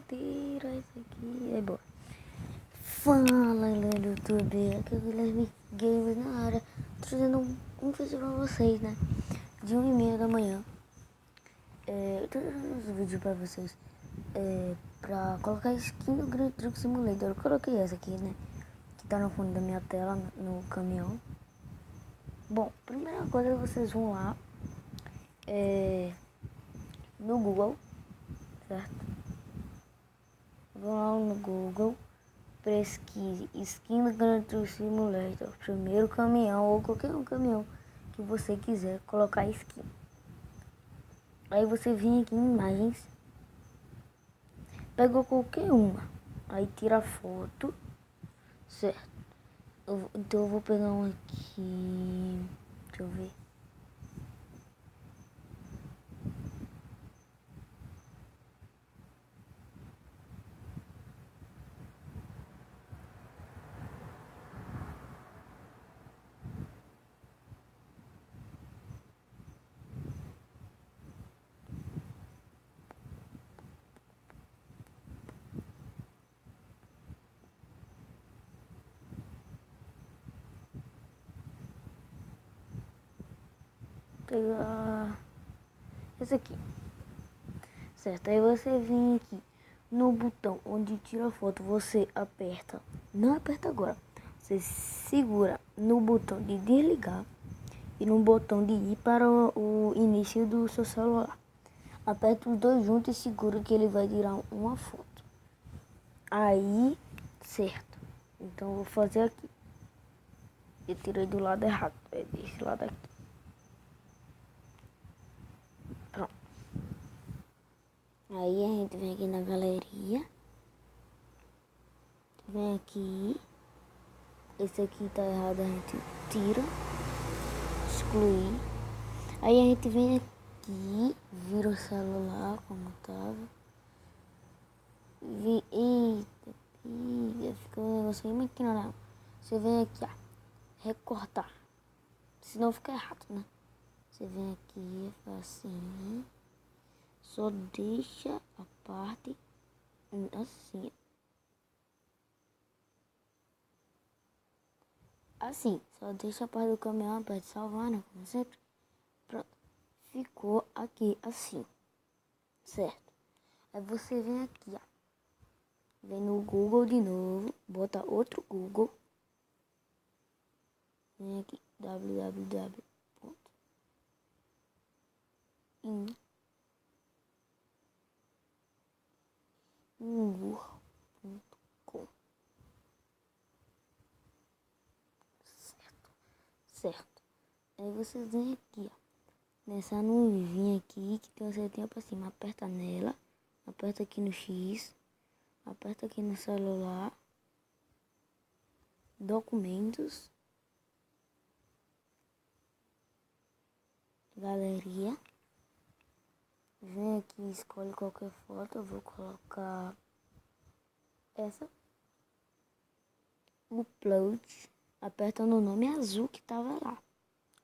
Tira isso aqui. É bom. Fala, galera do YouTube. Aqui é o Guilherme Games na área. Tô trazendo um vídeo pra vocês, né? De 1h30 da manhã. Eu tô trazendo esse vídeo pra vocês. Pra colocar skin no Grand Truck Simulator. Eu coloquei essa aqui, né? Que tá no fundo da minha tela, no caminhão. Bom, primeira coisa, vocês vão lá no Google, certo? Vão lá no Google, pesquise skin do Grand Truck Simulator, primeiro caminhão ou qualquer um caminhão que você quiser colocar skin. Aí você vem aqui em imagens, pega qualquer uma, aí tira a foto, certo? Então eu vou pegar um aqui, deixa eu ver. Pegar esse aqui, certo? Aí você vem aqui no botão onde tira a foto, você aperta, não aperta agora, você segura no botão de desligar e no botão de ir para o início do seu celular. Aperta os dois juntos e segura que ele vai tirar uma foto. Aí, certo. Então eu vou fazer aqui. Eu tirei do lado errado, é desse lado aqui. Pronto. Aí a gente vem aqui na galeria. Vem aqui. Esse aqui tá errado, a gente tira. Excluir. Aí a gente vem aqui, vira o celular como tava. Eita, ficou um negócio aí, mas que não. Você vem aqui, ó, recortar. Senão fica errado, né? Você vem aqui, faz assim. Só deixa a parte assim. Assim, só deixa a parte do caminhão, aperta salvar, né? Como sempre. Pronto. Ficou aqui assim. Certo? Aí você vem aqui, ó. Vem no Google de novo. Bota outro Google. Vem aqui. www.ingur.com. Certo. Aí você vem aqui, ó. Nessa nuvinha aqui que tem uma setinha pra cima. Aperta nela. Aperta aqui no X. Aperta aqui no celular. Documentos. Galeria. Vem aqui, escolhe qualquer foto. Eu vou colocar essa. Upload. Aperta no nome azul que tava lá.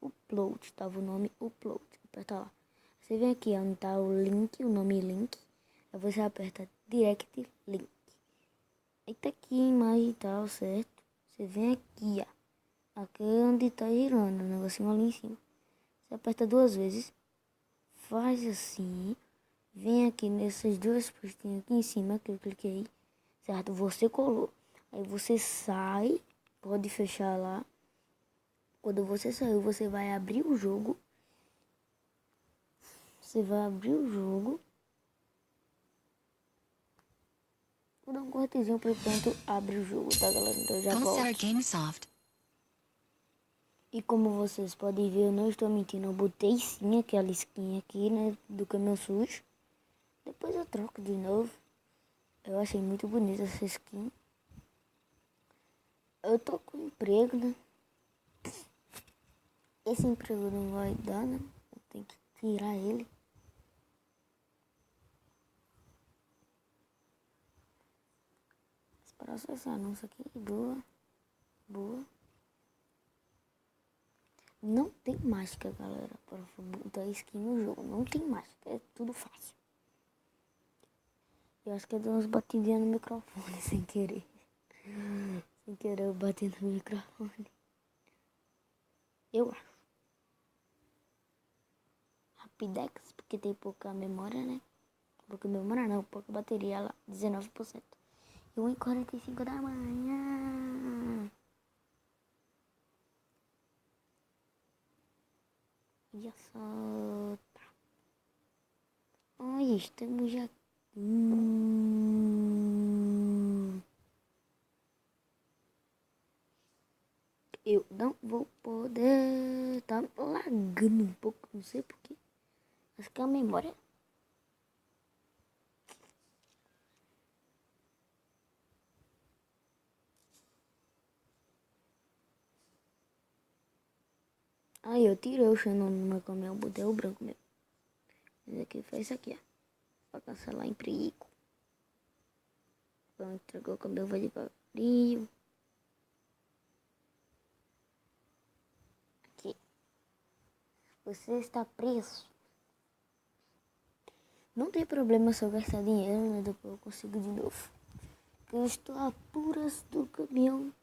Upload. Tava o nome Upload. Aperta lá. Você vem aqui onde tá o link, o nome link. Aí você aperta Direct Link. Aí tá aqui a imagem e tal, certo? Você vem aqui, ó. Aqui é onde tá girando o negocinho ali em cima. Você aperta 2 vezes. Faz assim. Vem aqui nessas 2 postinhas aqui em cima que eu cliquei. Certo? Você colou. Aí você sai. Pode fechar lá. Quando você saiu, você vai abrir o jogo. Você vai abrir o jogo. Vou dar um cortezinho por enquanto abre o jogo, tá, galera? Então eu já volto. E como vocês podem ver, eu não estou mentindo. Eu botei sim aquela skin aqui, né? Do caminhão sujo. Depois eu troco de novo. Eu achei muito bonita essa skin. Eu tô com emprego, né? Esse emprego não vai dar, né? Eu tenho que tirar ele. Esperar só esse anúncio aqui. Boa. Boa. Não tem mágica, galera, para botar skin no jogo. Não tem mágica. É tudo fácil. Eu acho que eu dei umas batidinhas no microfone sem querer. Sem querer eu bati no microfone. Eu acho. Rapidex, porque tem pouca memória, né? Pouca memória não, pouca bateria lá, 19%. E 1h45 da manhã. Olha só. Tá. Olha, estamos aqui. Eu não vou poder. Tá lagando um pouco, não sei porquê. Acho que é a memória. Aí eu tirei o Xenon no meu caminhão, botei o branco mesmo. Esse aqui foi esse aqui, ó. Pra cancelar emprego. Então entregou o caminhão, vai devagarinho. Aqui. Você está preso. Não tem problema se eu gastar dinheiro, né? Depois eu consigo de novo. Eu estou a puras do caminhão.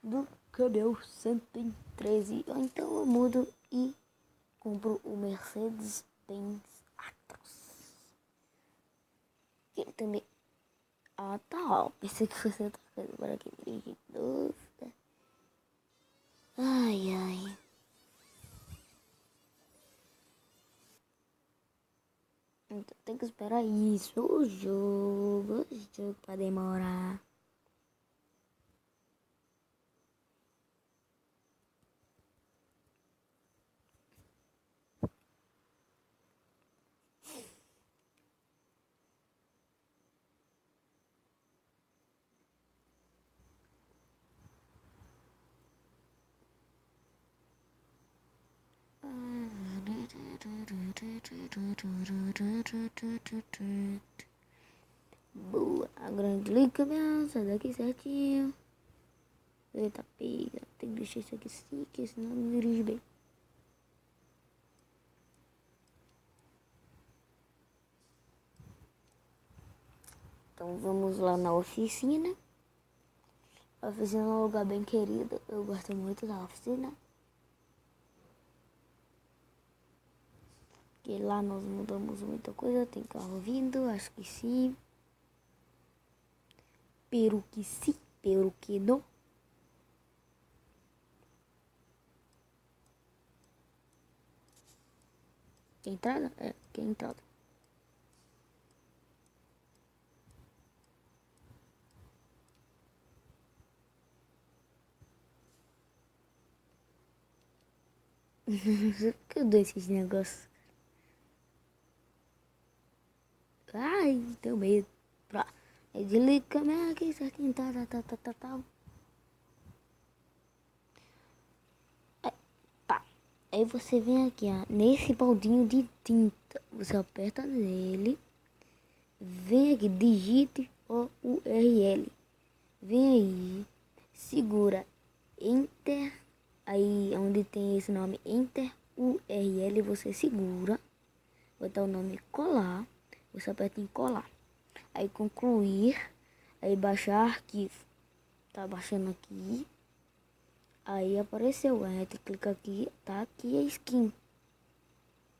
Do caminhão 113. Ou então eu mudo e compro o Mercedes-Benz Actros. Que ele também... Ah, tá. Ó. Pensei que fosse outra coisa. Agora que dirigir dúvida. Ai, ai. Então tem que esperar isso. O jogo pra demorar. Boa, a grande liga, sai daqui certinho. Eita, pega. Tem que deixar isso aqui sim, que senão não dirige bem. Então vamos lá na oficina. A oficina é um lugar bem querido. Eu gosto muito da oficina. Porque lá nós mudamos muita coisa. Tem carro vindo, acho que sim. Pero que sim, pero que não. Quer entrada? É, quer entrada. Por que eu dou esses negócios? Ai, tenho medo. Pra... Aí desliga a câmera aqui, certinho, tá. Tá. Aí você vem aqui, ó, nesse baldinho de tinta. Você aperta nele. Vem aqui, digite o URL. Vem aí, segura Enter. Aí onde tem esse nome Enter URL, você segura. Botar o nome colar. Você aperta em colar. Aí concluir. Aí baixar arquivo. Tá baixando aqui. Aí apareceu. Aí tu clica aqui. Tá aqui a skin.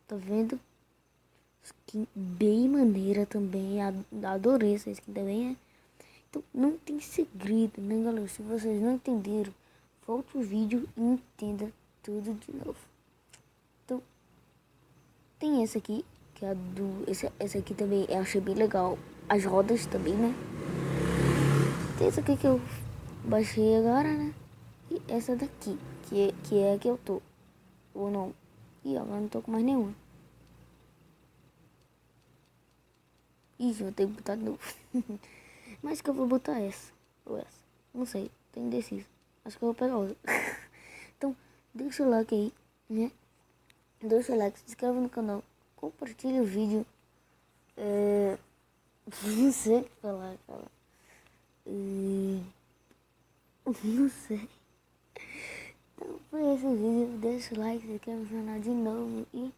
Tá vendo? Skin bem maneira também. Adorei essa skin também. Então não tem segredo, né, galera? Se vocês não entenderam, volte o vídeo e entenda tudo de novo. Então, tem essa aqui, que é a do... Essa aqui também eu achei bem legal. As rodas também, né? Tem essa aqui que eu baixei agora, né? E essa daqui, que é a que eu tô. Ou não. E agora não tô com mais nenhuma. Ixi, eu tenho que botar de novo. Mas que eu vou botar essa. Ou essa. Não sei, tô indeciso. Acho que eu vou pegar outra. Então, deixa o like aí, né? Deixa o like, se inscreve no canal, compartilha o vídeo. Não sei o que falar, cara. Não sei. Então foi esse vídeo. Deixa o like, se inscreve no canal de novo e